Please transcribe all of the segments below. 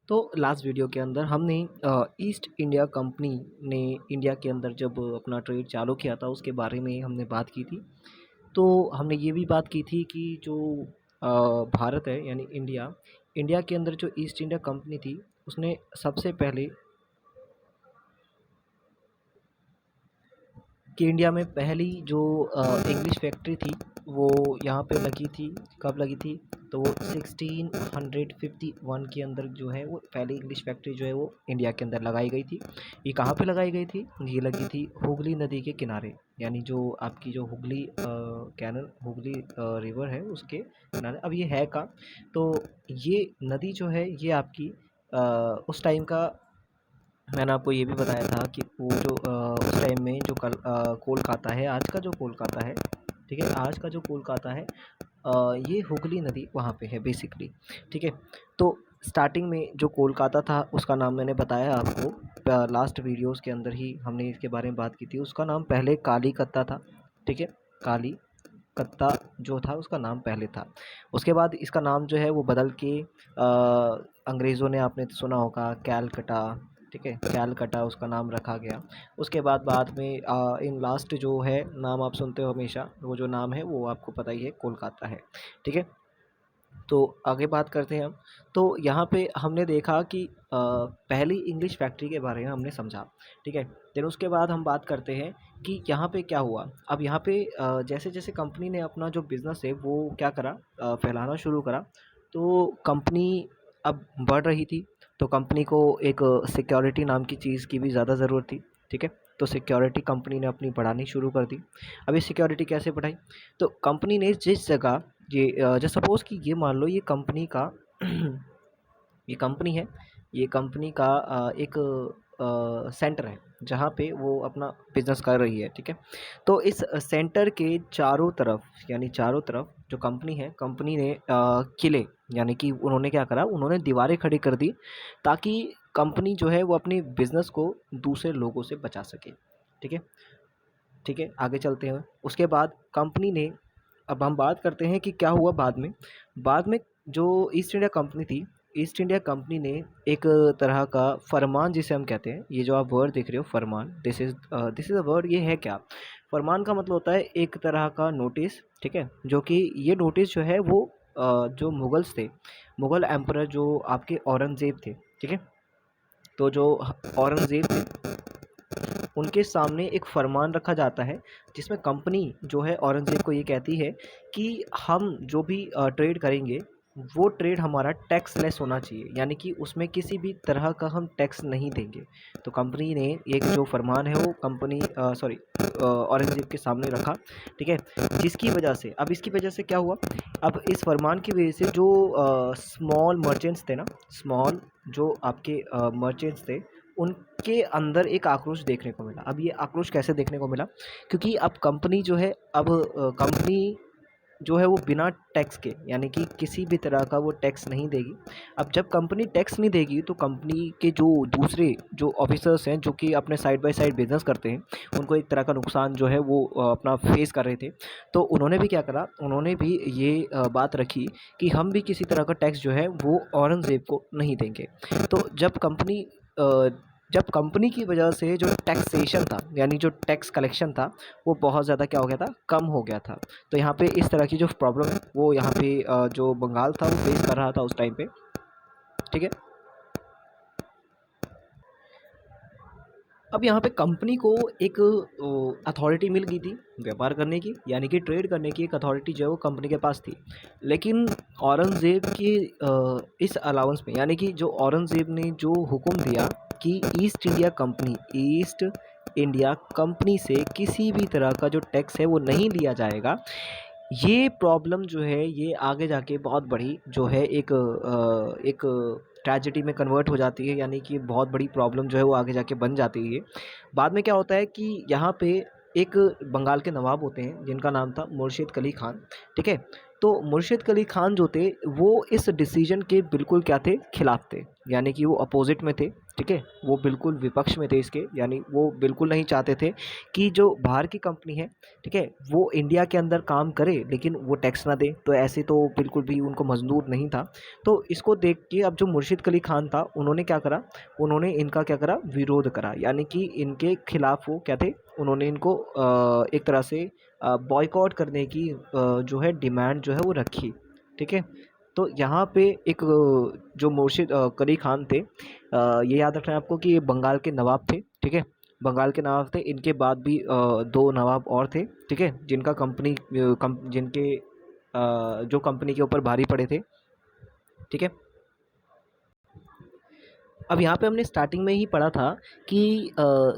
तो last video के अंदर हमने ईस्ट इंडिया कंपनी ने इंडिया के अंदर जब अपना ट्रेड चालू किया था उसके बारे में हमने बात की थी। तो हमने ये भी बात की थी कि जो भारत है यानी इंडिया इंडिया के अंदर जो ईस्ट इंडिया कंपनी थी उसने सबसे पहले कि इंडिया में पहली जो इंग्लिश फैक्ट्री थी वो यहाँ पे लगी थी। कब लगी थी? तो वो 1651 के अंदर जो है वो पहली इंग्लिश फैक्ट्री जो है वो इंडिया के अंदर लगाई गई थी। ये कहाँ पे लगाई गई थी? ये लगी थी हुगली नदी के किनारे, यानी जो आपकी जो हुगली कैनल हुगली रिवर है उसके किनारे। अब ये है कहाँ? तो ये नदी जो है ये आपकी उस टाइम का मैंने आपको ये भी बताया था कि वो जो उस टाइम में जो कोलकाता है, आज का जो कोलकाता है, ठीक है, आज का जो कोलकाता है ये हुगली नदी वहाँ पे है बेसिकली, ठीक है। तो स्टार्टिंग में जो कोलकाता था उसका नाम मैंने बताया आपको, लास्ट वीडियोस के अंदर ही हमने इसके बारे में बात की थी। उसका नाम पहले कालीकत्ता था, ठीक है। कालीकत्ता जो था उसका नाम पहले था। उसके बाद इसका नाम जो है वो बदल के अंग्रेज़ों ने, आपने सुना होगा कैलकटा, ठीक है, कैलकटा उसका नाम रखा गया। उसके बाद में इन लास्ट जो है नाम आप सुनते हो हमेशा, वो जो नाम है वो आपको पता ही है, कोलकाता है, ठीक है। तो आगे बात करते हैं हम। तो यहाँ पे हमने देखा कि पहली इंग्लिश फैक्ट्री के बारे में हमने समझा, ठीक है। फिर उसके बाद हम बात करते हैं कि यहाँ पे क्या हुआ। अब यहाँ पे जैसे जैसे कंपनी ने अपना जो बिज़नेस है वो क्या करा, फैलाना शुरू करा। तो कंपनी अब बढ़ रही थी, तो कंपनी को एक सिक्योरिटी नाम की चीज़ की भी ज़्यादा ज़रूरत थी, ठीक है। तो सिक्योरिटी कंपनी ने अपनी बढ़ानी शुरू कर दी। अब ये सिक्योरिटी कैसे बढ़ाई? तो कंपनी ने जिस जगह ये जैसे सपोज़ कि ये मान लो ये कंपनी का ये कंपनी है, ये कंपनी का एक सेंटर है जहाँ पे वो अपना बिज़नेस कर रही है, ठीक है। तो इस सेंटर के चारों तरफ, यानी चारों तरफ जो कंपनी है, कंपनी ने किले, यानी कि उन्होंने क्या करा, उन्होंने दीवारें खड़ी कर दी ताकि कंपनी जो है वो अपने बिज़नेस को दूसरे लोगों से बचा सके, ठीक है। ठीक है, आगे चलते हैं। उसके बाद कंपनी ने, अब हम बात करते हैं कि क्या हुआ बाद में। बाद में जो ईस्ट इंडिया कंपनी थी, ईस्ट इंडिया कंपनी ने एक तरह का फरमान जिसे हम कहते हैं, ये जो आप वर्ड देख रहे हो फरमान, दिस इज़ अ वर्ड, ये है क्या? फरमान का मतलब होता है एक तरह का नोटिस, ठीक है, जो कि ये नोटिस जो है वो जो मुगल्स थे, मुगल एम्परर जो आपके औरंगज़ेब थे, ठीक है। तो जो औरंगज़ेब थे उनके सामने एक फरमान रखा जाता है जिसमें कंपनी जो है औरंगज़ेब को ये कहती है कि हम जो भी ट्रेड करेंगे वो ट्रेड हमारा टैक्स लेस होना चाहिए, यानी कि उसमें किसी भी तरह का हम टैक्स नहीं देंगे। तो कंपनी ने एक जो फरमान है वो कंपनी सॉरी औरंगज़ेब के सामने रखा, ठीक है। जिसकी वजह से, अब इसकी वजह से क्या हुआ, अब इस फरमान की वजह से जो स्मॉल मर्चेंट्स थे ना, स्मॉल जो आपके मर्चेंट्स थे, उनके अंदर एक आक्रोश देखने को मिला। अब ये आक्रोश कैसे देखने को मिला? क्योंकि अब कंपनी जो है, अब कंपनी जो है वो बिना टैक्स के, यानी कि किसी भी तरह का वो टैक्स नहीं देगी। अब जब कंपनी टैक्स नहीं देगी तो कंपनी के जो दूसरे जो ऑफिसर्स हैं जो कि अपने साइड बाय साइड बिजनेस करते हैं, उनको एक तरह का नुकसान जो है वो अपना फेस कर रहे थे। तो उन्होंने भी क्या करा, उन्होंने भी ये बात रखी कि हम भी किसी तरह का टैक्स जो है वो औरंगज़ेब को नहीं देंगे। तो जब कंपनी की वजह से जो टैक्सेशन था, यानी जो टैक्स कलेक्शन था, वो बहुत ज़्यादा क्या हो गया था, कम हो गया था। तो यहाँ पे इस तरह की जो प्रॉब्लम है वो यहाँ पे जो बंगाल था वो फेस कर रहा था उस टाइम पे, ठीक है। अब यहाँ पे कंपनी को एक अथॉरिटी मिल गई थी व्यापार करने की, यानी कि ट्रेड करने की एक अथॉरिटी जो है वो कंपनी के पास थी। लेकिन औरंगज़ेब की इस अलाउंस में, यानी कि जो औरंगज़ेब ने जो हुक्म दिया कि ईस्ट इंडिया कंपनी से किसी भी तरह का जो टैक्स है वो नहीं लिया जाएगा। ये प्रॉब्लम जो है ये आगे जाके बहुत बड़ी जो है एक ट्रेजेडी में कन्वर्ट हो जाती है, यानी कि बहुत बड़ी प्रॉब्लम जो है वो आगे जाके बन जाती है। बाद में क्या होता है कि यहाँ पे एक बंगाल के नवाब होते हैं जिनका नाम था मुर्शिद कुली खान, ठीक है। तो मुर्शिद कुली खान जो थे वो इस डिसीजन के बिल्कुल क्या थे, खिलाफ थे, यानी कि वो अपोजिट में थे, ठीक है, वो बिल्कुल विपक्ष में थे इसके, यानी वो बिल्कुल नहीं चाहते थे कि जो बाहर की कंपनी है, ठीक है, वो इंडिया के अंदर काम करे लेकिन वो टैक्स ना दे, तो ऐसे तो बिल्कुल भी उनको मंजूर नहीं था। तो इसको देख के अब जो मुर्शिद कुली खान था उन्होंने क्या करा, उन्होंने इनका क्या करा, विरोध करा, यानी कि इनके खिलाफ वो क्या थे, उन्होंने इनको एक तरह से बॉयकॉट करने की जो है डिमांड जो है वो रखी, ठीक है। तो यहाँ पे एक जो मुर्शिद कुली खान थे, ये याद रखना है आपको कि ये बंगाल के नवाब थे, ठीक है, बंगाल के नवाब थे, इनके बाद भी दो नवाब और थे, ठीक है, जिनका जिनके जो कंपनी के ऊपर भारी पड़े थे, ठीक है। अब यहाँ पे हमने स्टार्टिंग में ही पढ़ा था कि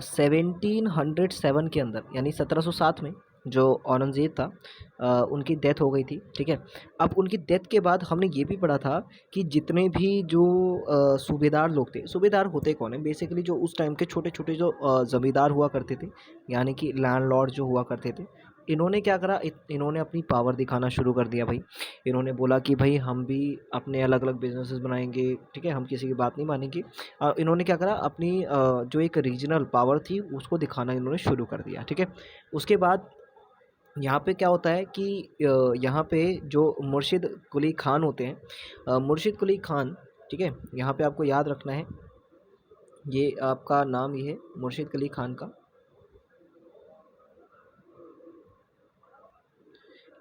1707 के अंदर, यानी 1707 में जो औरंगज़ेब था, उनकी डेथ हो गई थी, ठीक है। अब उनकी डेथ के बाद हमने ये भी पढ़ा था कि जितने भी जो सूबेदार लोग थे, सूबेदार होते कौन है, बेसिकली जो उस टाइम के छोटे छोटे जो ज़मींदार हुआ करते थे, यानी कि लैंडलॉर्ड जो हुआ करते थे, इन्होंने क्या करा, इन्होंने अपनी पावर दिखाना शुरू कर दिया भाई। इन्होंने बोला कि भाई हम भी अपने अलग अलग बिजनेसेस बनाएंगे, ठीक है, हम किसी की बात नहीं मानेंगे। इन्होंने क्या करा, अपनी जो एक रीजनल पावर थी उसको दिखाना इन्होंने शुरू कर दिया, ठीक है। उसके बाद यहाँ पे क्या होता है कि यहाँ पे जो मुर्शिद कुली खान होते हैं, मुर्शिद कुली खान, ठीक है, यहाँ पे आपको याद रखना है, ये आपका नाम ये है मुर्शिद कुली खान का,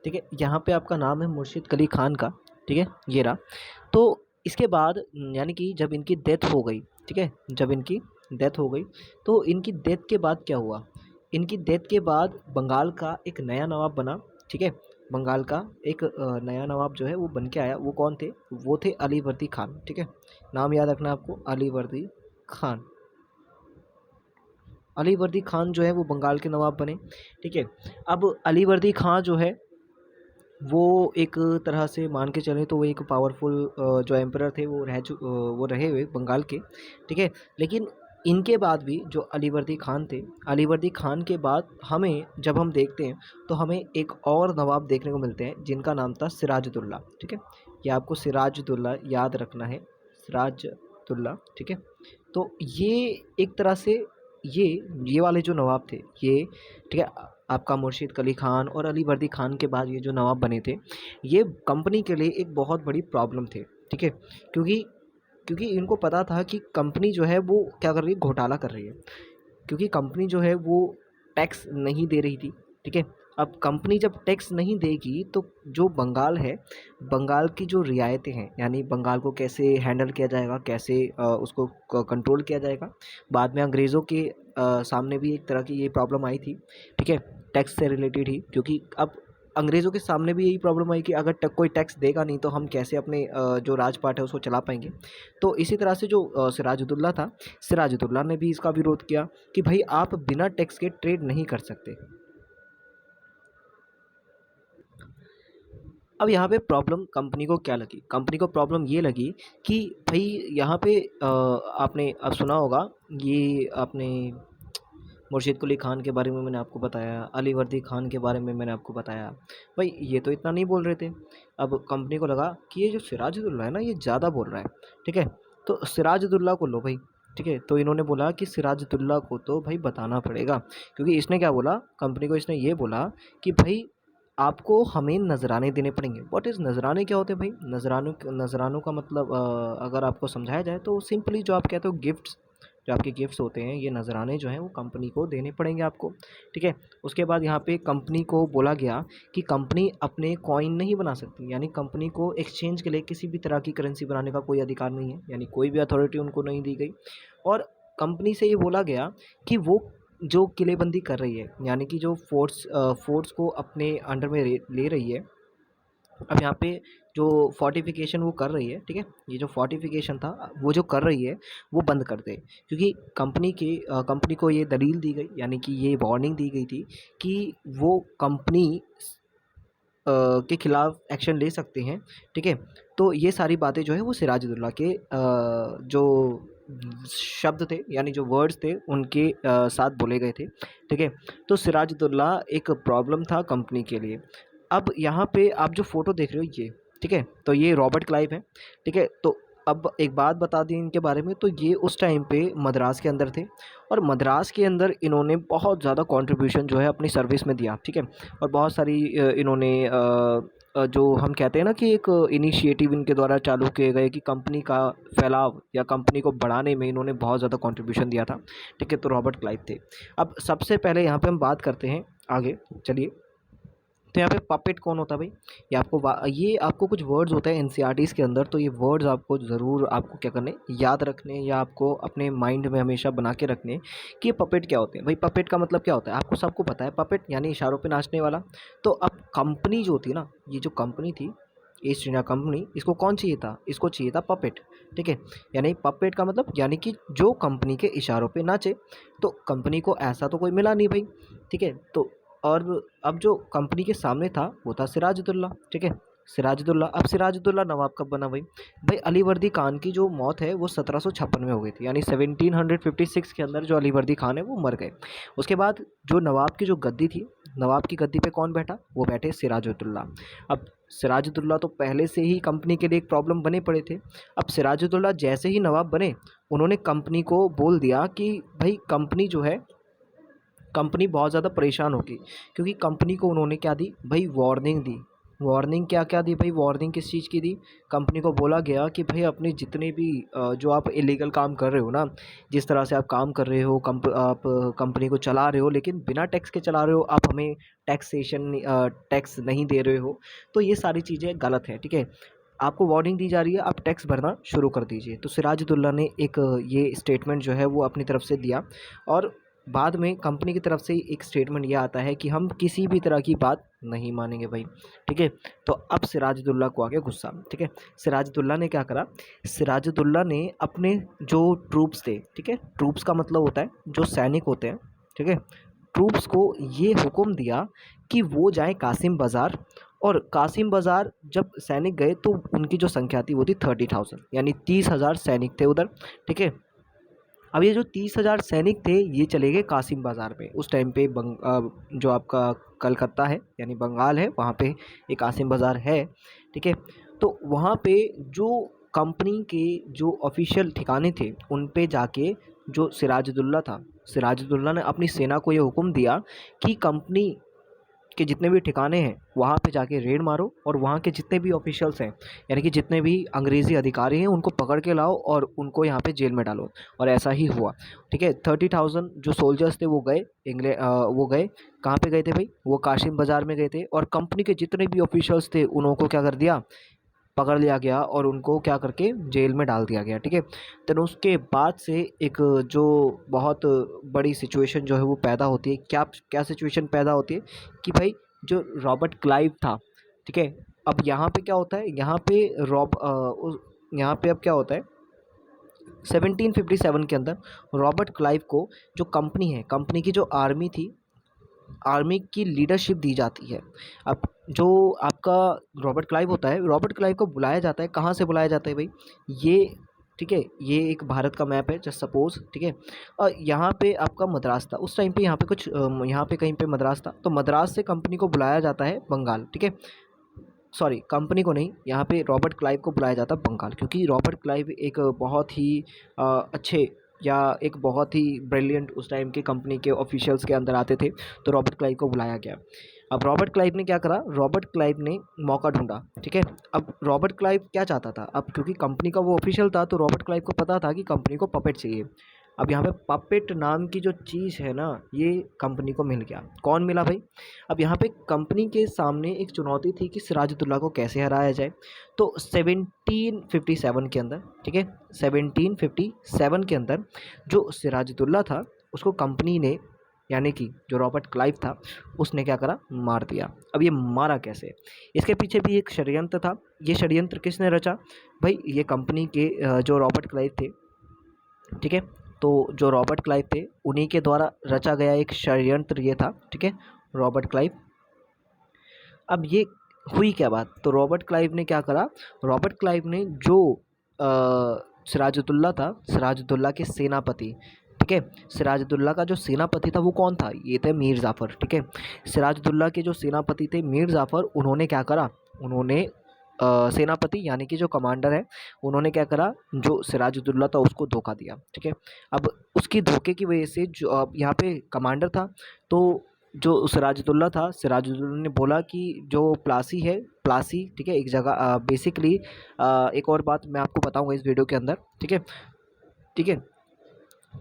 ठीक है, यहाँ पे आपका नाम है मुर्शिद कुली खान का, ठीक है, ये रहा। तो इसके बाद यानी कि जब इनकी डेथ हो गई, ठीक है, जब इनकी डेथ हो गई, तो इनकी डेथ के बाद क्या हुआ, इनकी डेथ के बाद बंगाल का एक नया नवाब बना, ठीक है, बंगाल का एक नया नवाब जो है वो बन के आया, वो कौन थे, वो थे अलीवर्दी खान, ठीक है, नाम याद रखना आपको, अलीवर्दी खान। अलीवर्दी खान जो है वो बंगाल के नवाब बने, ठीक है। अब अलीवर्दी खान जो है वो एक तरह से मान के चलें तो वो एक पावरफुल जो एम्परर थे वो रहे हुए बंगाल के, ठीक है। लेकिन इनके बाद भी जो अलीवर्दी खान थे, अलीवर्दी खान के बाद हमें जब हम देखते हैं तो हमें एक और नवाब देखने को मिलते हैं जिनका नाम था सिराजुद्दौला, ठीक है, ये आपको सिराजुद्दौला याद रखना है, सिराजुद्दौला, ठीक है। तो ये एक तरह से ये ये वाले जो नवाब थे ये, ठीक है, आपका मुर्शिद कुली खान और अलीवर्दी खान के बाद ये जो नवाब बने थे, ये कंपनी के लिए एक बहुत बड़ी प्रॉब्लम थे, ठीक है, क्योंकि क्योंकि इनको पता था कि कंपनी जो है वो क्या कर रही है, घोटाला कर रही है, क्योंकि कंपनी जो है वो टैक्स नहीं दे रही थी, ठीक है। अब कंपनी जब टैक्स नहीं देगी तो जो बंगाल है, बंगाल की जो रियायतें हैं, यानी बंगाल को कैसे हैंडल किया जाएगा, कैसे उसको कंट्रोल किया जाएगा, बाद में अंग्रेज़ों के सामने भी एक तरह की ये प्रॉब्लम आई थी, ठीक है, टैक्स से रिलेटेड ही, क्योंकि अब अंग्रेज़ों के सामने भी यही प्रॉब्लम आई कि अगर कोई टैक्स देगा नहीं तो हम कैसे अपने जो राजपाट है उसको चला पाएंगे। तो इसी तरह से जो सिराजुद्दौला था, सिराजुद्दौला ने भी इसका विरोध किया कि भाई आप बिना टैक्स के ट्रेड नहीं कर सकते। अब यहाँ पे प्रॉब्लम कंपनी को क्या लगी, कंपनी को प्रॉब्लम ये लगी कि भाई यहाँ पे आपने अब सुना होगा, ये आपने मुर्शिद कुली खान के बारे में मैंने आपको बताया, अलीवर्दी खान के बारे में मैंने आपको बताया, भाई ये तो इतना नहीं बोल रहे थे। अब कंपनी को लगा कि ये जो सिराजुद्दौला है ना ये ज़्यादा बोल रहा है, ठीक है, तो सिराजुद्दौला को लो भाई, ठीक है। तो इन्होंने बोला कि सिराजुद्दौला को तो भाई बताना पड़ेगा, क्योंकि इसने क्या बोला, कंपनी को इसने ये बोला कि भाई आपको हमें नजराने देने पड़ेंगे। व्हाट इज़ नजराने, क्या होते हैं भाई, नजरानों का मतलब अगर आपको समझाया जाए तो सिंपली जो आप कहते हो गिफ्ट्स, जो आपके गिफ्ट्स होते हैं, ये नजराने जो हैं वो कंपनी को देने पड़ेंगे आपको, ठीक है। उसके बाद यहाँ पे कंपनी को बोला गया कि कंपनी अपने कॉइन नहीं बना सकती, यानी कंपनी को एक्सचेंज के लिए किसी भी तरह की करेंसी बनाने का कोई अधिकार नहीं है, यानी कोई भी अथॉरिटी उनको नहीं दी गई। और कंपनी से ये बोला गया कि वो जो किलेबंदी कर रही है, यानी कि जो फोर्ट्स को अपने अंडर में ले रही है, अब यहाँ पे जो फोर्टिफिकेशन वो कर रही है, ठीक है, ये जो फोर्टिफिकेशन था वो जो कर रही है वो बंद कर दे, क्योंकि कंपनी को ये दलील दी गई, यानी कि ये वार्निंग दी गई थी कि वो कंपनी के खिलाफ एक्शन ले सकते हैं, ठीक है। तो ये सारी बातें जो है वो सिराजुद्दौला के जो शब्द थे, यानी जो वर्ड्स थे उनके साथ बोले गए थे, ठीक है। तो सिराजुद्दौला एक प्रॉब्लम था कंपनी के लिए। अब यहाँ पे आप जो फ़ोटो देख रहे हो ये, ठीक है, तो ये रॉबर्ट क्लाइव है, ठीक है। तो अब एक बात बता दी इनके बारे में, तो ये उस टाइम पे मद्रास के अंदर थे और मद्रास के अंदर इन्होंने बहुत ज़्यादा कंट्रीब्यूशन जो है अपनी सर्विस में दिया, ठीक है। और बहुत सारी इन्होंने जो हम कहते हैं ना कि एक इनिशिएटिव इनके द्वारा चालू किए गए कि कंपनी का फैलाव या कंपनी को बढ़ाने में इन्होंने बहुत ज़्यादा कंट्रीब्यूशन दिया था, ठीक है। तो रॉबर्ट क्लाइव थे। अब सबसे पहले यहाँ पे हम बात करते हैं आगे, चलिए। तो यहाँ पे पपेट कौन होता है भाई? ये आपको कुछ वर्ड्स होते हैं एनसीईआरटीज़ के अंदर, तो ये वर्ड्स आपको ज़रूर आपको क्या करने, याद रखने या आपको अपने माइंड में हमेशा बना के रखने कि ये पपेट क्या होते हैं। भाई पपेट का मतलब क्या होता है? आपको सबको पता है, पपेट यानी इशारों पे नाचने वाला। तो अब कंपनी जो थी ना, ये जो कंपनी थी ईस्ट इंडिया कंपनी, इसको कौन चाहिए था? इसको चाहिए था पपेट, ठीक है। यानी पपेट का मतलब यानी कि जो कंपनी के इशारों पे नाचे। तो कंपनी को ऐसा तो कोई मिला नहीं भाई, ठीक है। तो और अब जो कंपनी के सामने था वो था सिराजुद्दौला, ठीक है। सिराजुद्दौला, अब सिराजुद्दौला नवाब कब बना भाई? भाई अलीवर्दी खान की जो मौत है वो 1756 में हो गई थी, यानी 1756 के अंदर जो अलीवर्दी खान है वो मर गए। उसके बाद जो नवाब की जो गद्दी थी, नवाब की गद्दी पे कौन बैठा? वो बैठे सिराजुद्दौला। अब सिराजुद्दौला तो पहले से ही कंपनी के लिए एक प्रॉब्लम बने पड़े थे। अब सिराजुद्दौला जैसे ही नवाब बने, उन्होंने कंपनी को बोल दिया कि भाई कंपनी जो है, कंपनी बहुत ज़्यादा परेशान होगी, क्योंकि कंपनी को उन्होंने क्या दी भाई? वार्निंग दी। वार्निंग क्या क्या दी भाई? वार्निंग किस चीज़ की दी? कंपनी को बोला गया कि भाई अपने जितने भी जो आप इलीगल काम कर रहे हो ना, जिस तरह से आप काम कर रहे हो, आप कंपनी को चला रहे हो लेकिन बिना टैक्स के चला रहे हो, आप हमें टैक्स नहीं दे रहे हो, तो ये सारी चीज़ें गलत है, ठीक है। आपको वार्निंग दी जा रही है, आप टैक्स भरना शुरू कर दीजिए। तो सिराजुद्दौला ने एक ये स्टेटमेंट जो है वो अपनी तरफ से दिया, और बाद में कंपनी की तरफ से एक स्टेटमेंट ये आता है कि हम किसी भी तरह की बात नहीं मानेंगे भाई, ठीक है। तो अब सिराजुद्दौला को आ गया गुस्सा, ठीक है। सिराजुद्दौला ने क्या करा? सिराजुद्दौला ने अपने जो ट्रूप्स थे, ठीक है, ट्रूप्स का मतलब होता है जो सैनिक होते हैं, ठीक है, ट्रूप्स को ये हुक्म दिया कि वो जाएं कासिम बाज़ार। और कासिम बाज़ार जब सैनिक गए तो उनकी जो संख्या थी वो थी 30,000, यानी 30,000 सैनिक थे उधर, ठीक है। अब ये जो 30,000 सैनिक थे ये चले गए कासिम बाज़ार में। उस टाइम पे जो आपका कलकत्ता है यानी बंगाल है, वहाँ पे एक कासिम बाज़ार है, ठीक है। तो वहाँ पे जो कंपनी के जो ऑफिशियल ठिकाने थे उन पे जाके जो सिराजुद्दौला था, सिराजुद्दौला ने अपनी सेना को ये हुक्म दिया कि कंपनी के जितने भी ठिकाने हैं वहाँ पे जाके रेड मारो, और वहाँ के जितने भी ऑफिशियल्स हैं यानी कि जितने भी अंग्रेज़ी अधिकारी हैं उनको पकड़ के लाओ और उनको यहाँ पे जेल में डालो। और ऐसा ही हुआ, ठीक है। 30,000 जो सोल्जर्स थे वो गए वो गए कहाँ पे गए थे भाई? वो कासिम बाज़ार में गए थे, और कंपनी के जितने भी ऑफिशियल्स थे उनको क्या कर दिया? पकड़ लिया गया और उनको क्या करके जेल में डाल दिया गया, ठीक है। देन उसके बाद से एक जो बहुत बड़ी सिचुएशन जो है वो पैदा होती है। क्या क्या सिचुएशन पैदा होती है कि भाई जो रॉबर्ट क्लाइव था, ठीक है। अब यहाँ पे क्या होता है? यहाँ पे अब क्या होता है? 1757 के अंदर रॉबर्ट क्लाइव को जो कंपनी है, कंपनी की जो आर्मी थी, आर्मी की लीडरशिप दी जाती है। अब जो आपका रॉबर्ट क्लाइव होता है, रॉबर्ट क्लाइव को बुलाया जाता है, कहाँ से बुलाया जाता है भाई? ये, ठीक है, ये एक भारत का मैप है जस्ट सपोज़, ठीक है। और यहाँ पे आपका मद्रास था उस टाइम पे, यहाँ पे कुछ यहाँ पे कहीं पे मद्रास था, तो मद्रास से कंपनी को बुलाया जाता है बंगाल, ठीक है। सॉरी, कंपनी को नहीं, यहाँ पे रॉबर्ट क्लाइव को बुलाया जाता है बंगाल, क्योंकि रॉबर्ट क्लाइव एक बहुत ही अच्छे या एक बहुत ही ब्रिलियंट उस टाइम के कंपनी के ऑफिशियल्स के अंदर आते थे, तो रॉबर्ट क्लाइव को बुलाया गया। अब रॉबर्ट क्लाइव ने क्या करा? रॉबर्ट क्लाइव ने मौका ढूंढा, ठीक है। अब रॉबर्ट क्लाइव क्या चाहता था? अब क्योंकि कंपनी का वो ऑफिशियल था, तो रॉबर्ट क्लाइव को पता था कि कंपनी को पपेट चाहिए। अब यहाँ पे पपेट नाम की जो चीज़ है ना, ये कंपनी को मिल गया। कौन मिला भाई? अब यहाँ पे कंपनी के सामने एक चुनौती थी कि सिराजुद्दौला को कैसे हराया जाए। तो 1757 के अंदर, ठीक है, 1757 के अंदर जो सिराजुद्दौला था उसको कंपनी ने, यानी कि जो रॉबर्ट क्लाइव था, उसने क्या करा? मार दिया। अब ये मारा कैसे? इसके पीछे भी एक षड्यंत्र था। ये षड्यंत्र किसने रचा भाई? ये कंपनी के जो रॉबर्ट क्लाइव थे, ठीक है। तो जो रॉबर्ट क्लाइव थे उन्हीं के द्वारा रचा गया एक षड्यंत्र ये था, ठीक है, रॉबर्ट क्लाइव। अब ये हुई क्या बात? तो रॉबर्ट क्लाइव ने क्या करा? रॉबर्ट क्लाइव ने जो सिराजुद्दौला था, सिराजुद्दौला के सेनापति, ठीक ठीक है। सिराजुद्दौला का जो सेनापति था वो कौन था, ये थे मीर जाफ़र, ठीक है। सिराजुद्दौला के जो सेनापति थे मीर जाफ़र, उन्होंने क्या करा, उन्होंने सेनापति यानी कि जो कमांडर है, उन्होंने क्या करा, जो सिराजुद्दौला था उसको धोखा दिया, ठीक है। अब उसकी धोखे की वजह से जो यहाँ पे कमांडर था, तो जो सिराजुद्दौला था, सिराजुद्दौला ने बोला कि जो प्लासी है, प्लासी, ठीक है, एक जगह बेसिकली एक और बात मैं आपको बताऊंगा इस वीडियो के अंदर, ठीक है, ठीक है।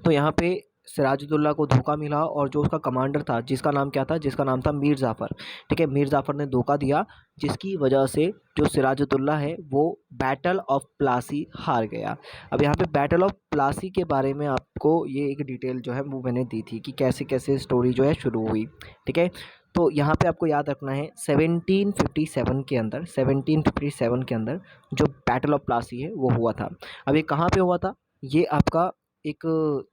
तो यहाँ पे सिराजुद्दौला को धोखा मिला और जो उसका कमांडर था, जिसका नाम क्या था, जिसका नाम था मीर जाफ़र, ठीक है, मीर जाफ़र ने धोखा दिया, जिसकी वजह से जो सिराजुद्दौला है वो बैटल ऑफ प्लासी हार गया। अब यहाँ पे बैटल ऑफ प्लासी के बारे में आपको ये एक डिटेल जो है वो मैंने दी थी कि कैसे कैसे स्टोरी जो है शुरू हुई, ठीक है। तो यहाँ पे आपको याद रखना है 1757 के अंदर, 1757 के अंदर जो बैटल ऑफ प्लासी है वो हुआ था। अब ये कहाँ पे हुआ था, ये आपका एक,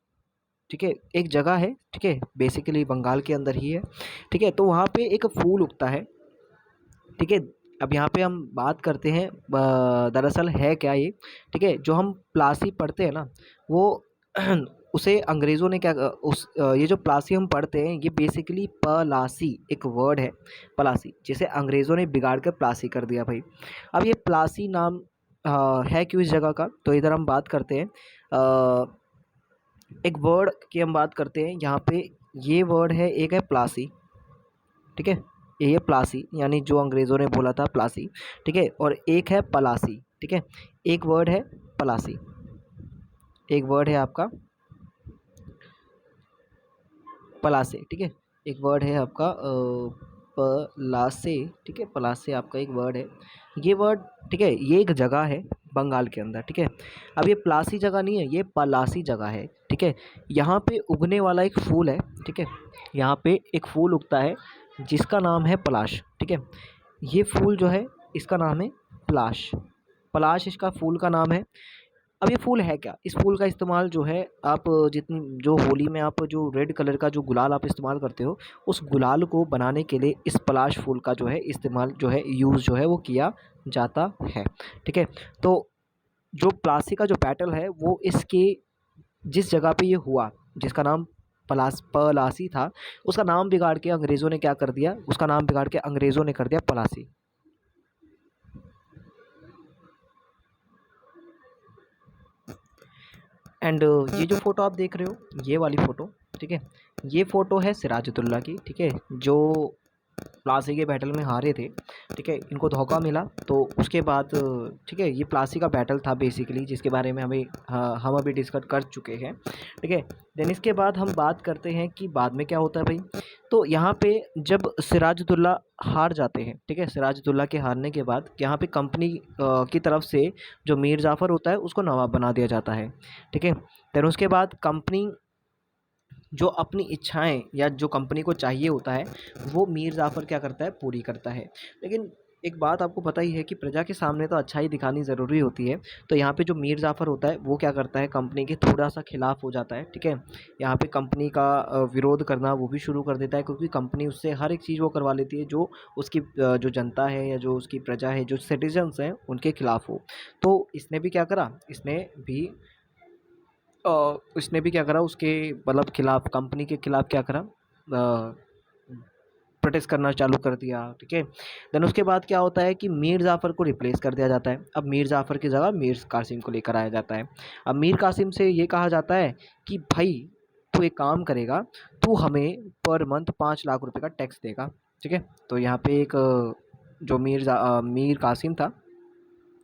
ठीक है, एक जगह है, ठीक है, बेसिकली बंगाल के अंदर ही है, ठीक है। तो वहाँ पे एक फूल उगता है, ठीक है। अब यहाँ पे हम बात करते हैं दरअसल है क्या ये, ठीक है, जो हम प्लासी पढ़ते हैं ना वो उसे अंग्रेज़ों ने क्या ये जो प्लासी हम पढ़ते हैं ये बेसिकली पलासी एक वर्ड है, पलासी, जिसे अंग्रेज़ों ने बिगाड़ कर प्लासी कर दिया भाई। अब ये प्लासी नाम है क्यों इस जगह का, तो इधर हम बात करते हैं एक वर्ड की हम बात करते हैं यहाँ पे। ये वर्ड है, एक है प्लासी, ठीक है, ये प्लासी यानी जो अंग्रेज़ों ने बोला था प्लासी, ठीक है, और एक है पलासी, ठीक है। एक वर्ड है पलासी, एक वर्ड है आपका पलासे, ठीक है, एक वर्ड है आपका पलासे, ठीक है, पलासे आपका एक वर्ड है, ये वर्ड, ठीक है, ये एक जगह है बंगाल के अंदर, ठीक है। अब ये प्लासी जगह नहीं है, ये पलासी जगह है, ठीक है। यहाँ पे उगने वाला एक फूल है, ठीक है, यहाँ पे एक फूल उगता है जिसका नाम है पलाश, ठीक है। ये फूल जो है इसका नाम है पलाश, पलाश इसका फूल का नाम है। अब ये फूल है क्या, इस फूल का इस्तेमाल जो है आप जितनी जो होली में आप जो रेड कलर का जो गुलाल आप इस्तेमाल करते हो, उस गुलाल को बनाने के लिए इस पलाश फूल का जो है इस्तेमाल जो है यूज़ जो है वो किया जाता है, ठीक है। तो जो प्लासी का जो बैटल है वो इसके जिस जगह पे ये हुआ, जिसका नाम पलासी था, उसका नाम बिगाड़ के अंग्रेज़ों ने क्या कर दिया, उसका नाम बिगाड़ के अंग्रेज़ों ने कर दिया पलासी। एंड ये जो फ़ोटो आप देख रहे हो, ये वाली फ़ोटो, ठीक है, ये फ़ोटो है सिराजुद्दौला की, ठीक है, जो प्लासी के बैटल में हारे थे, ठीक है, इनको धोखा मिला। तो उसके बाद ठीक है, ये प्लासी का बैटल था बेसिकली, जिसके बारे में हम अभी डिस्कस कर चुके हैं, ठीक है। देन इसके बाद हम बात करते हैं कि बाद में क्या होता है भाई। तो यहाँ पे जब सिराजुद्दौला हार जाते हैं, ठीक है, सिराजुद्दौला के हारने के बाद यहाँ पे कंपनी की तरफ से जो मीर जाफ़र होता है उसको नवाब बना दिया जाता है, ठीक है। देन उसके बाद कंपनी जो अपनी इच्छाएं या जो कंपनी को चाहिए होता है वो मीर जाफ़र क्या करता है, पूरी करता है। लेकिन एक बात आपको पता ही है कि प्रजा के सामने तो अच्छाई दिखानी ज़रूरी होती है। तो यहाँ पे जो मीर जाफ़र होता है वो क्या करता है, कंपनी के थोड़ा सा खिलाफ हो जाता है, ठीक है। यहाँ पे कंपनी का विरोध करना वो भी शुरू कर देता है, क्योंकि कंपनी उससे हर एक चीज़ वो करवा लेती है जो उसकी जो जनता है या जो उसकी प्रजा है, जो सिटीजन्स हैं उनके खिलाफ हो। तो इसने भी क्या करा, इसने भी क्या करा, उसके मतलब खिलाफ, कंपनी के खिलाफ क्या करा, प्रोटेस्ट करना चालू कर दिया, ठीक है। देन उसके बाद क्या होता है कि मीर जाफ़र को रिप्लेस कर दिया जाता है। अब मीर जाफ़र की जगह मीर कासिम को लेकर आया जाता है। अब मीर कासिम से ये कहा जाता है कि भाई तू एक काम करेगा, तू हमें पर मंथ 5 लाख रुपए का टैक्स देगा, ठीक है। तो यहाँ पे एक जो मीर कासिम था,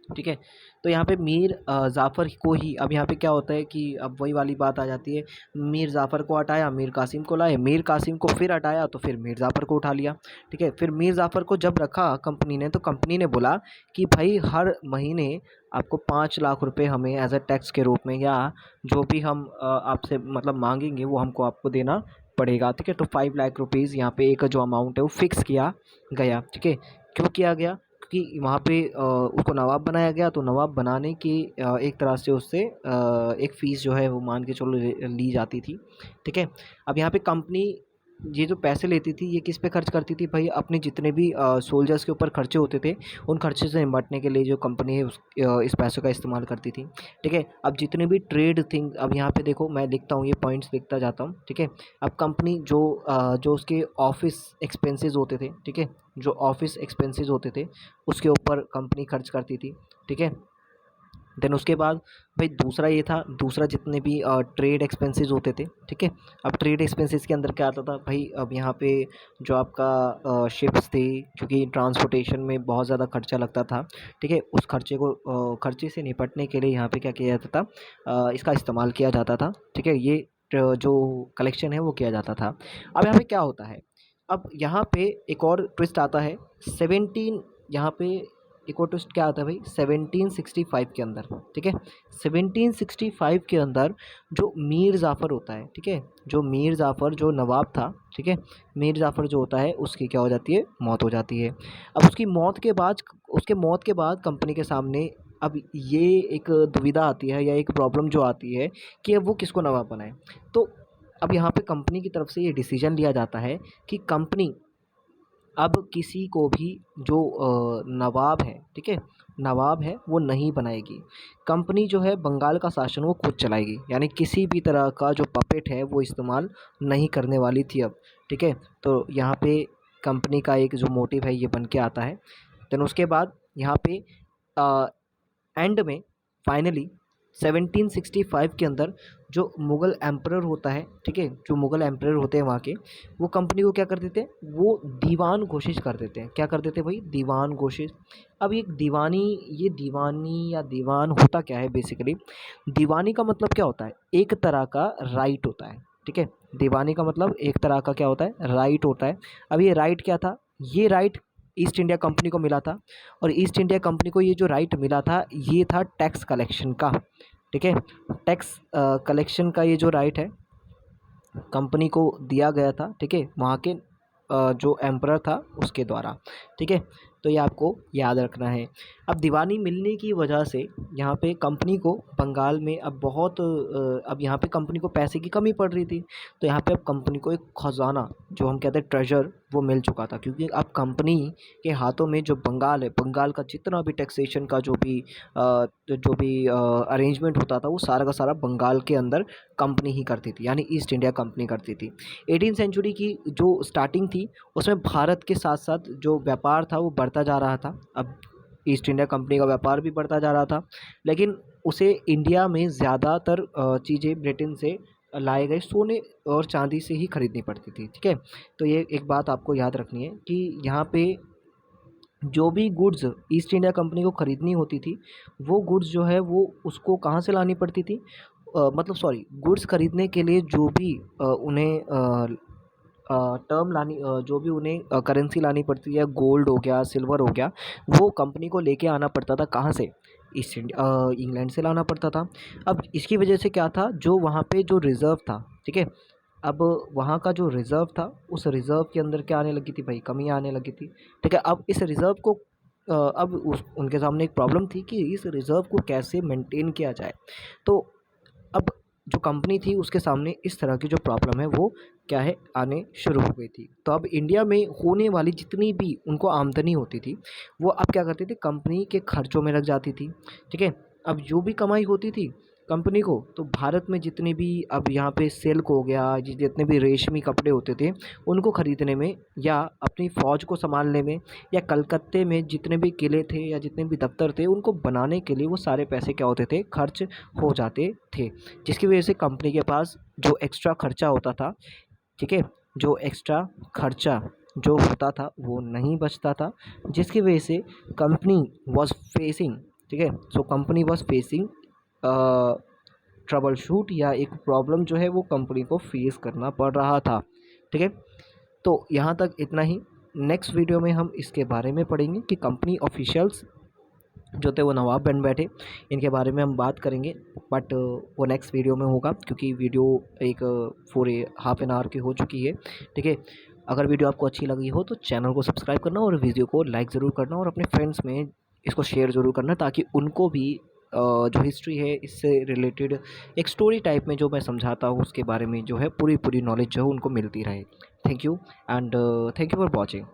ठीक है, तो यहाँ पे मीर जाफ़र को ही, अब यहाँ पे क्या होता है कि अब वही वाली बात आ जाती है, मीर जाफ़र को हटाया, मीर कासिम को लाए, मीर कासिम को फिर हटाया तो फिर मीर जाफ़र को उठा लिया, ठीक है। फिर मीर जाफ़र को जब रखा कंपनी ने, तो कंपनी ने बोला कि भाई हर महीने आपको 5 लाख रुपए हमें एज अ टैक्स के रूप में या जो भी हम आपसे मतलब मांगेंगे वो हमको आपको देना पड़ेगा, ठीक है। तो 5 लाख रुपीज़ यहाँ पे एक जो अमाउंट है वो फिक्स किया गया, ठीक है। क्यों किया गया, कि वहाँ पे उसको नवाब बनाया गया, तो नवाब बनाने की एक तरह से उससे एक फ़ीस जो है वो मान के चलो ली जाती थी, ठीक है। अब यहाँ पे कंपनी ये जो पैसे लेती थी ये किस पे खर्च करती थी भाई, अपने जितने भी सोल्जर्स के ऊपर खर्चे होते थे उन खर्चे से निपटने के लिए जो कंपनी है इस पैसों का इस्तेमाल करती थी। ठीक है, अब जितने भी ट्रेड थिंग, अब यहाँ पे देखो मैं लिखता हूँ, ये पॉइंट्स लिखता जाता हूँ। ठीक है, अब कंपनी जो उसके ऑफिस एक्सपेंसेस होते थे, ठीक है, जो ऑफिस एक्सपेंसेस होते थे उसके ऊपर कंपनी खर्च करती थी। ठीक है, देन उसके बाद भाई दूसरा ये था, दूसरा जितने भी ट्रेड एक्सपेंसेस होते थे। ठीक है, अब ट्रेड एक्सपेंसेस के अंदर क्या आता था भाई, अब यहाँ पे जो आपका शिप्स थे, क्योंकि ट्रांसपोर्टेशन में बहुत ज़्यादा खर्चा लगता था। ठीक है, उस खर्चे को खर्चे से निपटने के लिए यहाँ पे क्या किया जाता था, इसका इस्तेमाल किया जाता था। ठीक है, ये जो कलेक्शन है वो किया जाता था। अब यहाँ पे क्या होता है, अब यहाँ पे एक और ट्विस्ट आता है 17, यहाँ पे एक और ट्विस्ट क्या आता है भाई 1765 के अंदर। ठीक है, 1765 के अंदर जो मीर जाफ़र होता है, ठीक है, जो मीर जाफ़र जो नवाब था, ठीक है, मीर जाफ़र जो होता है उसकी क्या हो जाती है, मौत हो जाती है। अब उसके मौत के बाद कंपनी के सामने अब ये एक दुविधा आती है या एक प्रॉब्लम जो आती है कि अब वो किसको नवाब बनाए। तो अब यहाँ पे कंपनी की तरफ से ये डिसीजन लिया जाता है कि कंपनी अब किसी को भी जो नवाब है, ठीक है, नवाब है वो नहीं बनाएगी। कंपनी जो है बंगाल का शासन वो खुद चलाएगी, यानी किसी भी तरह का जो पपेट है वो इस्तेमाल नहीं करने वाली थी अब। ठीक है, तो यहाँ पे कंपनी का एक जो मोटिव है ये बन के आता है। देन उसके बाद यहाँ पे एंड में फाइनली 1765 के अंदर जो मुग़ल एम्परर होता है, ठीक है, जो मुग़ल एम्परर होते हैं वहाँ के, वो कंपनी को क्या कर देते हैं, वो दीवान घोषित कर देते हैं। क्या कर देते हैं भाई, दीवान घोषित। अब ये दीवानी या दीवान होता क्या है बेसिकली, दीवानी का मतलब क्या होता है, एक तरह का राइट होता है। ठीक है, दीवानी का मतलब एक तरह का क्या होता है, राइट होता है। अब ये राइट क्या था, ये राइट ईस्ट इंडिया कंपनी को मिला था, और ईस्ट इंडिया कंपनी को ये जो राइट मिला था ये था टैक्स कलेक्शन का। ठीक है, टैक्स कलेक्शन का ये जो राइट है कंपनी को दिया गया था। ठीक है, वहाँ के जो एम्परर था उसके द्वारा। ठीक है, तो ये आपको याद रखना है। अब दीवानी मिलने की वजह से यहाँ पे कंपनी को बंगाल में अब यहाँ पे कंपनी को पैसे की कमी पड़ रही थी। तो यहाँ पे अब कंपनी को एक खजाना, जो हम कहते हैं ट्रेजर, वो मिल चुका था, क्योंकि अब कंपनी के हाथों में जो बंगाल है, बंगाल का जितना भी टैक्सेशन का जो भी अरेंजमेंट होता था वो सारा का सारा बंगाल के अंदर कंपनी ही करती थी, यानी ईस्ट इंडिया कंपनी करती थी। 18 सेंचुरी की जो स्टार्टिंग थी उसमें भारत के साथ साथ जो व्यापार था वो बढ़ता जा रहा था। अब ईस्ट इंडिया कंपनी का व्यापार भी बढ़ता जा रहा था, लेकिन उसे इंडिया में ज़्यादातर चीज़ें ब्रिटेन से लाए गए सोने और चांदी से ही खरीदनी पड़ती थी। ठीक है, तो ये एक बात आपको याद रखनी है कि यहाँ पे जो भी गुड्स ईस्ट इंडिया कंपनी को ख़रीदनी होती थी वो गुड्स जो है वो उसको कहाँ से लानी पड़ती थी, मतलब सॉरी, गुड्स खरीदने के लिए जो भी उन्हें जो भी उन्हें करेंसी लानी पड़ती है, गोल्ड हो गया, सिल्वर हो गया, वो कंपनी को लेके आना पड़ता था। कहाँ से, इंग्लैंड से लाना पड़ता था। अब इसकी वजह से क्या था, जो वहाँ पे जो रिज़र्व था, ठीक है, अब वहाँ का जो रिज़र्व था उस रिज़र्व के अंदर क्या आने लगी थी भाई, कमी आने लगी थी। ठीक है, अब इस रिज़र्व को अब उनके सामने एक प्रॉब्लम थी कि इस रिज़र्व को कैसे मेंटेन किया जाए। तो अब जो कंपनी थी उसके सामने इस तरह की जो प्रॉब्लम है वो क्या है, आने शुरू हो गई थी। तो अब इंडिया में होने वाली जितनी भी उनको आमदनी होती थी वो अब क्या करती थी, कंपनी के खर्चों में लग जाती थी। ठीक है, अब जो भी कमाई होती थी कंपनी को, तो भारत में जितनी भी, अब यहाँ पे सिल्क हो गया, जितने भी रेशमी कपड़े होते थे उनको ख़रीदने में, या अपनी फ़ौज को संभालने में, या कलकत्ते में जितने भी किले थे या जितने भी दफ्तर थे उनको बनाने के लिए वो सारे पैसे क्या होते थे, खर्च हो जाते थे। जिसकी वजह से कंपनी के पास जो एक्स्ट्रा खर्चा होता था, ठीक है, जो एक्स्ट्रा खर्चा जो होता था वो नहीं बचता था, जिसकी वजह से कंपनी वॉज फेसिंग, ठीक है, so company was facing trouble shoot, या एक प्रॉब्लम जो है वो कंपनी को फेस करना पड़ रहा था। ठीक है, तो यहाँ तक इतना ही। नेक्स्ट वीडियो में हम इसके बारे में पढ़ेंगे कि कंपनी ऑफिशियल्स जो थे वो नवाब बन बैठे, इनके बारे में हम बात करेंगे, बट वो नेक्स्ट वीडियो में होगा, क्योंकि वीडियो एक पूरे हाफ एन आवर की हो चुकी है। ठीक है, अगर वीडियो आपको अच्छी लगी हो तो चैनल को सब्सक्राइब करना और वीडियो को लाइक ज़रूर करना, और अपने फ्रेंड्स में इसको शेयर ज़रूर करना ताकि उनको भी जो हिस्ट्री है इससे रिलेटेड एक स्टोरी टाइप में जो मैं समझाता हूँ उसके बारे में जो है पूरी पूरी नॉलेज जो है उनको मिलती रहे। Thank you and thank you for watching.